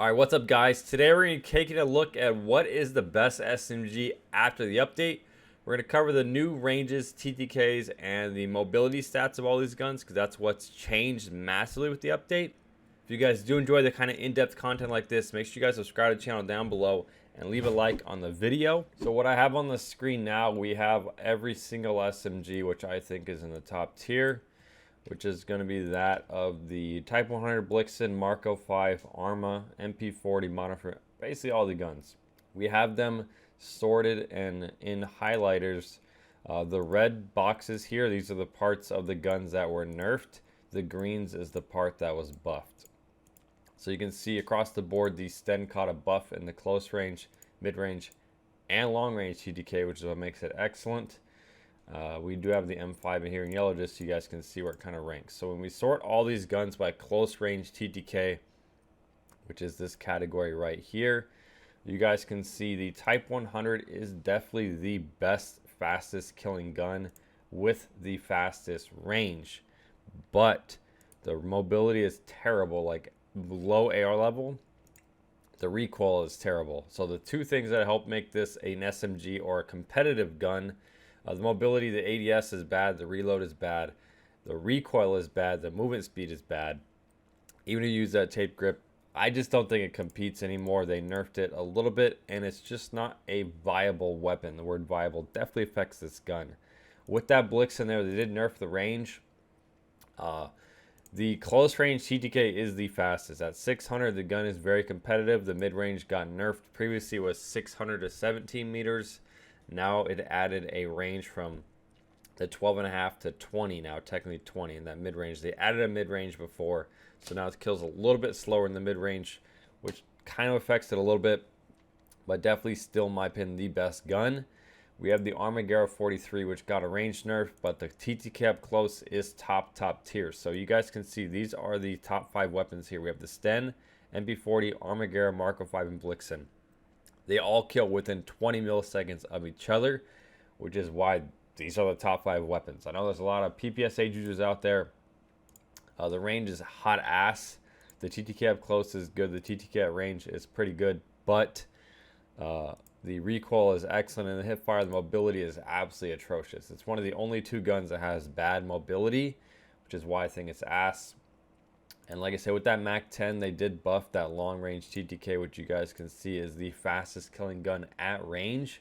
Alright, what's up guys? Today we're going to be taking a look at what is the best SMG after the update. We're going to cover the new ranges, TTKs, and the mobility stats of all these guns because that's what's changed massively with the update. If you guys do enjoy the kind of in-depth content like this, make sure you guys subscribe to the channel down below and leave a like on the video. So what I have on the screen now, we have every single SMG, which I think is in the top tier, which is going to be that of the Type 100 Blixen, Marco 5, Arma, MP40, Modifier, basically all the guns. We have them sorted and in highlighters. The red boxes here, these are the parts of the guns that were nerfed. The greens is the part that was buffed. So you can see across the board, the Sten caught a buff in the close range, mid-range, and long-range TTK, which is what makes it excellent. We do have the M5 in here in yellow just so you guys can see where it kind of ranks. So when we sort all these guns by close range TTK, which is this category right here, you guys can see the Type 100 is definitely the best, fastest killing gun with the fastest range. But the mobility is terrible, like low AR level. The recoil is terrible. So the two things that help make this an SMG or a competitive gun, the mobility, the ADS is bad, the reload is bad, the recoil is bad, the movement speed is bad. Even if you use that tape grip, I just don't think it competes anymore. They nerfed it a little bit, and it's just not a viable weapon. The word viable definitely affects this gun. With that Blixen there, they did nerf the range. The close range TTK is the fastest. At 600, the gun is very competitive. The mid-range got nerfed. Previously it was 600 to 17 meters. Now it added a range from the 12.5 to 20, now technically 20 in that mid-range. They added a mid-range before, so now it kills a little bit slower in the mid-range, which kind of affects it a little bit, but definitely still, in my opinion, the best gun. We have the Armaguerra 43, which got a range nerf, but the TTK up close is top tier. So you guys can see these are the top 5 weapons here. We have the Sten, MP40, Armaguerra, Marco 5, and Blixen. They all kill within 20 milliseconds of each other, which is why these are the top 5 weapons. I know there's a lot of PPSH users out there. The range is hot ass. The TTK up close is good. The TTK at range is pretty good, but the recoil is excellent, and the hip fire, the mobility is absolutely atrocious. It's one of the only 2 guns that has bad mobility, which is why I think it's ass. And like I said, with that MAC 10, they did buff that long range TTK, which you guys can see is the fastest killing gun at range,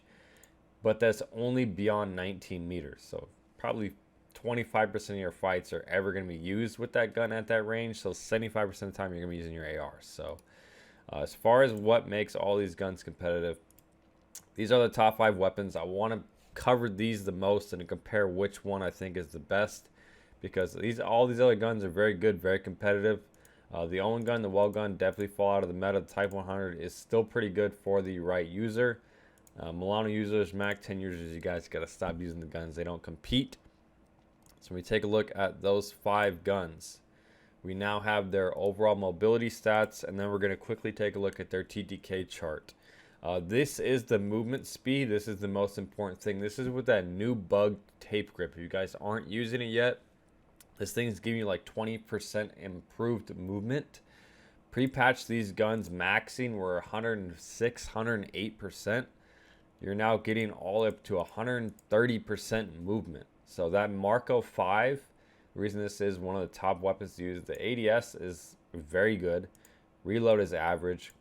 but that's only beyond 19 meters. So probably 25% of your fights are ever going to be used with that gun at that range. So 75% of the time you're going to be using your AR. So as far as what makes all these guns competitive, these are the top 5 weapons. I want to cover these the most and compare which one I think is the best, because all these other guns are very good, very competitive. The Owen gun, the Well gun definitely fall out of the meta. The Type 100 is still pretty good for the right user. Milano users, MAC 10 users, you guys got to stop using the guns. They don't compete. So when we take a look at those 5 guns, we now have their overall mobility stats, and then we're going to quickly take a look at their TTK chart. This is the movement speed. This is the most important thing. This is with that new bug tape grip. If you guys aren't using it yet, this thing's giving you like 20% improved movement. Pre-patch, these guns maxing were 106, 108%. You're now getting all up to 130% movement. So that Marco 5, the reason this is one of the top weapons to use, the ADS is very good. Reload is average.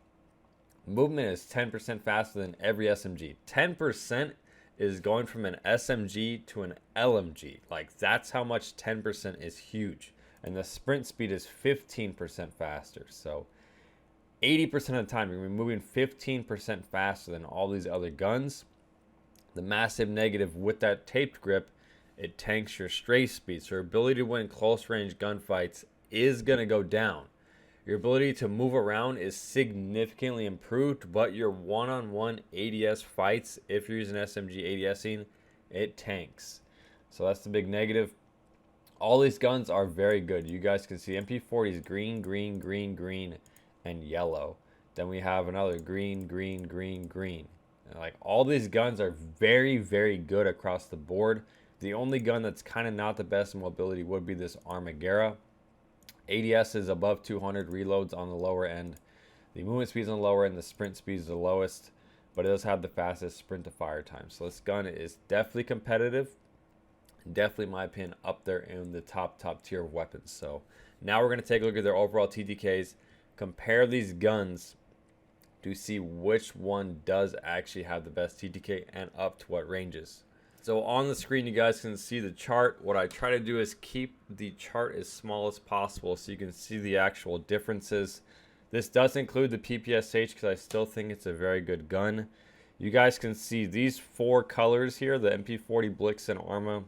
Movement is 10% faster than every SMG. 10% is going from an SMG to an LMG. Like, that's how much 10% is huge. And the sprint speed is 15% faster. So 80% of the time, you're going to be moving 15% faster than all these other guns. The massive negative with that taped grip, it tanks your strafe speed. So your ability to win close range gunfights is going to go down. Your ability to move around is significantly improved, but your one-on-one ADS fights, if you're using SMG ADSing, it tanks. So that's the big negative. All these guns are very good. You guys can see MP40 is green, green, green, green, and yellow. Then we have another green, green, green, green. And like, all these guns are very, very good across the board. The only gun that's kind of not the best in mobility would be this Armaguerra. ADS is above 200, reloads on the lower end. The movement speed is on the lower end, the sprint speed is the lowest, but it does have the fastest sprint to fire time. So this gun is definitely competitive. Definitely, in my opinion, up there in the top tier of weapons. So now we're going to take a look at their overall TTKs, compare these guns to see which one does actually have the best TTK and up to what ranges. So on the screen, you guys can see the chart. What I try to do is keep the chart as small as possible so you can see the actual differences. This does include the PPSH because I still think it's a very good gun. You guys can see these 4 colors here, the MP40, Blixen, Arma,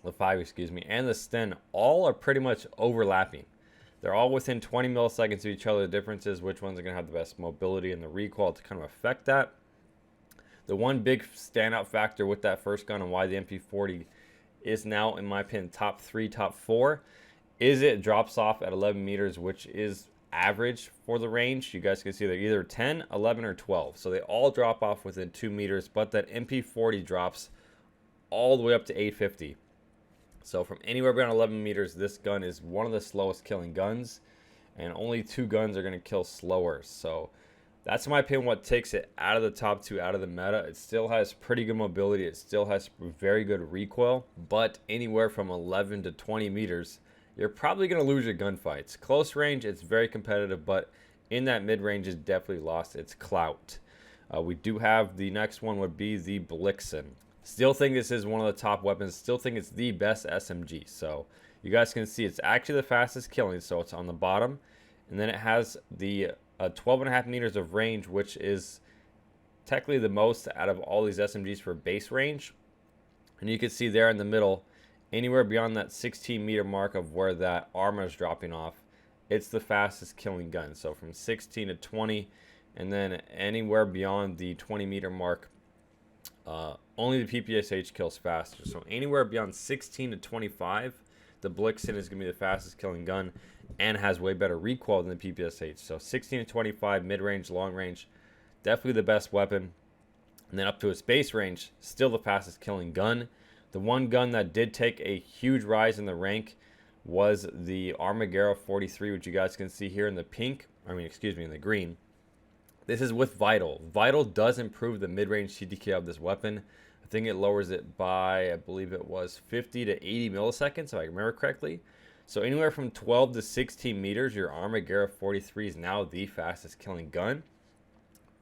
the 5, excuse me, and the Sten, all are pretty much overlapping. They're all within 20 milliseconds of each other. The difference is which ones are going to have the best mobility and the recoil to kind of affect that. The one big standout factor with that first gun and why the MP40 is now, in my opinion, top 3, top 4, is it drops off at 11 meters, which is average for the range. You guys can see they're either 10, 11, or 12. So they all drop off within 2 meters, but that MP40 drops all the way up to 850. So from anywhere beyond 11 meters, this gun is one of the slowest killing guns, and only 2 guns are going to kill slower. So that's, in my opinion, what takes it out of the top 2, out of the meta. It still has pretty good mobility. It still has very good recoil, but anywhere from 11 to 20 meters, you're probably going to lose your gunfights. Close range, it's very competitive, but in that mid-range, it's definitely lost its clout. We do have the next one would be the Blixen. Still think this is one of the top weapons. Still think it's the best SMG. So you guys can see it's actually the fastest killing. So it's on the bottom. And then it has the 12.5 meters of range, which is technically the most out of all these SMGs for base range. And you can see there in the middle, anywhere beyond that 16 meter mark of where that armor is dropping off, it's the fastest killing gun. So from 16 to 20, and then anywhere beyond the 20 meter mark, only the PPSH kills faster. So anywhere beyond 16 to 25, the Blixen is going to be the fastest killing gun and has way better recoil than the PPSH. So 16 to 25, mid-range, long range, definitely the best weapon. And then up to its base range, still the fastest killing gun. The one gun that did take a huge rise in the rank was the Armagera 43, which you guys can see here in the pink. I mean, excuse me, in the green. This is with Vital. Vital does improve the mid-range TTK of this weapon. I think it lowers it by, I believe it was 50 to 80 milliseconds, if I remember correctly. So anywhere from 12 to 16 meters, your Armagera 43 is now the fastest killing gun,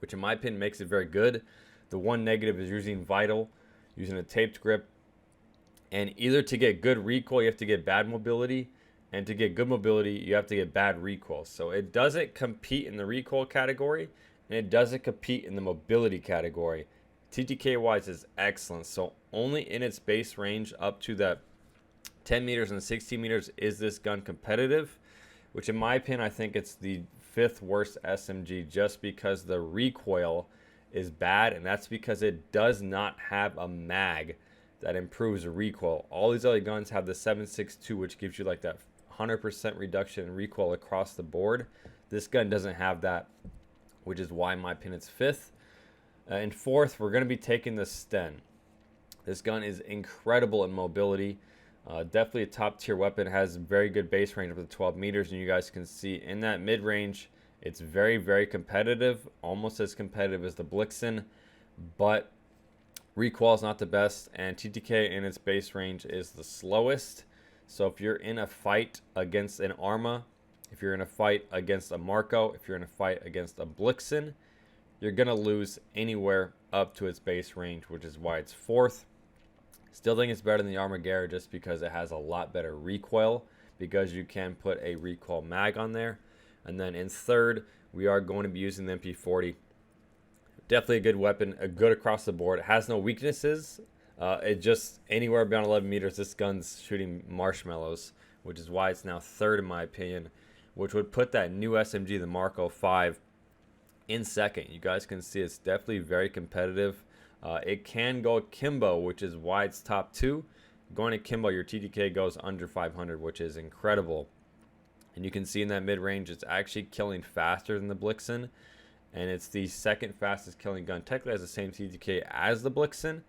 which in my opinion makes it very good. The one negative is using Vital, using a taped grip. And either to get good recoil, you have to get bad mobility. And to get good mobility, you have to get bad recoil. So it doesn't compete in the recoil category, and it doesn't compete in the mobility category. TTK wise is excellent. So only in its base range up to that 10 meters and 16 meters is this gun competitive, which in my opinion, I think it's the 5th worst SMG just because the recoil is bad, and that's because it does not have a mag that improves recoil. All these other guns have the 7.62, which gives you like that 100% reduction in recoil across the board. This gun doesn't have that, which is why in my opinion it's 5th. And 4th, we're going to be taking the Sten. This gun is incredible in mobility. Definitely a top tier weapon. It has very good base range up to 12 meters, and you guys can see in that mid range, it's very, very competitive, almost as competitive as the Blixen, but recoil is not the best, and TTK in its base range is the slowest. So if you're in a fight against an Arma, if you're in a fight against a Marco, if you're in a fight against a Blixen, you're going to lose anywhere up to its base range, which is why it's 4th. Still think it's better than the Armagera just because it has a lot better recoil, because you can put a recoil mag on there. And then in 3rd, we are going to be using the MP40. Definitely a good weapon, a good across the board. It has no weaknesses. It just, anywhere beyond 11 meters, this gun's shooting marshmallows, which is why it's now 3rd in my opinion, which would put that new SMG, the Marco 5, in 2nd. You guys can see it's definitely very competitive. It can go akimbo, which is why it's top 2. Going akimbo, your TTK goes under 500, which is incredible. And you can see in that mid-range, it's actually killing faster than the Blixen. And it's the 2nd fastest killing gun. Technically has the same TTK as the Blixen.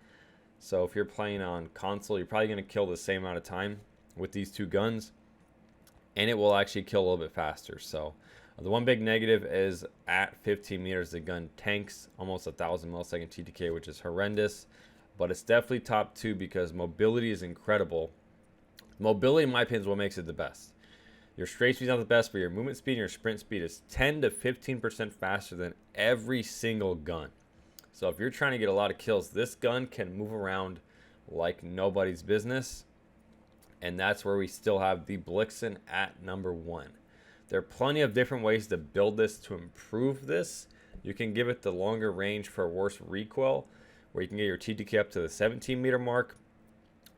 So if you're playing on console, you're probably going to kill the same amount of time with these two guns. And it will actually kill a little bit faster. So The one big negative is at 15 meters, the gun tanks almost 1,000 millisecond TTK, which is horrendous. But it's definitely top 2 because mobility is incredible. Mobility, in my opinion, is what makes it the best. Your straight speed is not the best, but your movement speed and your sprint speed is 10 to 15% faster than every single gun. So if you're trying to get a lot of kills, this gun can move around like nobody's business. And that's where we still have the Blixen at number 1. There are plenty of different ways to build this to improve this. You can give it the longer range for worse recoil, where you can get your TTK up to the 17 meter mark.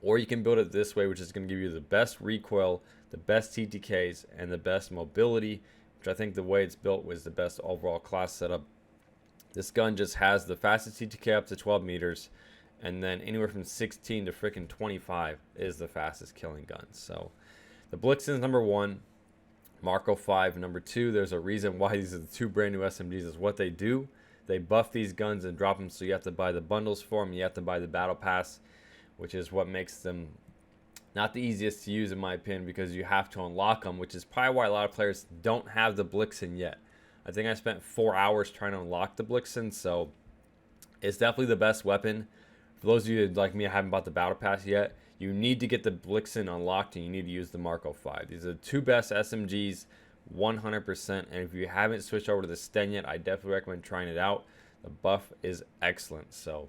Or you can build it this way, which is going to give you the best recoil, the best TTKs, and the best mobility, which I think the way it's built was the best overall class setup. This gun just has the fastest TTK up to 12 meters, and then anywhere from 16 to freaking 25 is the fastest killing gun. So the Blixen is number 1, Marco 5 number 2. There's a reason why these are the 2 brand new SMGs. Is what they do. They buff these guns and drop them, so you have to buy the bundles for them. You have to buy the battle pass, which is what makes them not the easiest to use in my opinion, because you have to unlock them, which is probably why a lot of players don't have the Blixen yet. I think I spent 4 hours trying to unlock the Blixen, so it's definitely the best weapon. For those of you that, like me, haven't bought the battle pass yet, you need to get the Blixen unlocked and you need to use the Marco 5. These are the 2 best SMGs 100%, and if you haven't switched over to the Sten yet, I definitely recommend trying it out. The buff is excellent. So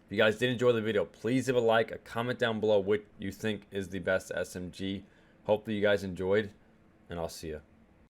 if you guys did enjoy the video, please leave a like, a comment down below what you think is the best SMG. Hopefully you guys enjoyed, and I'll see you.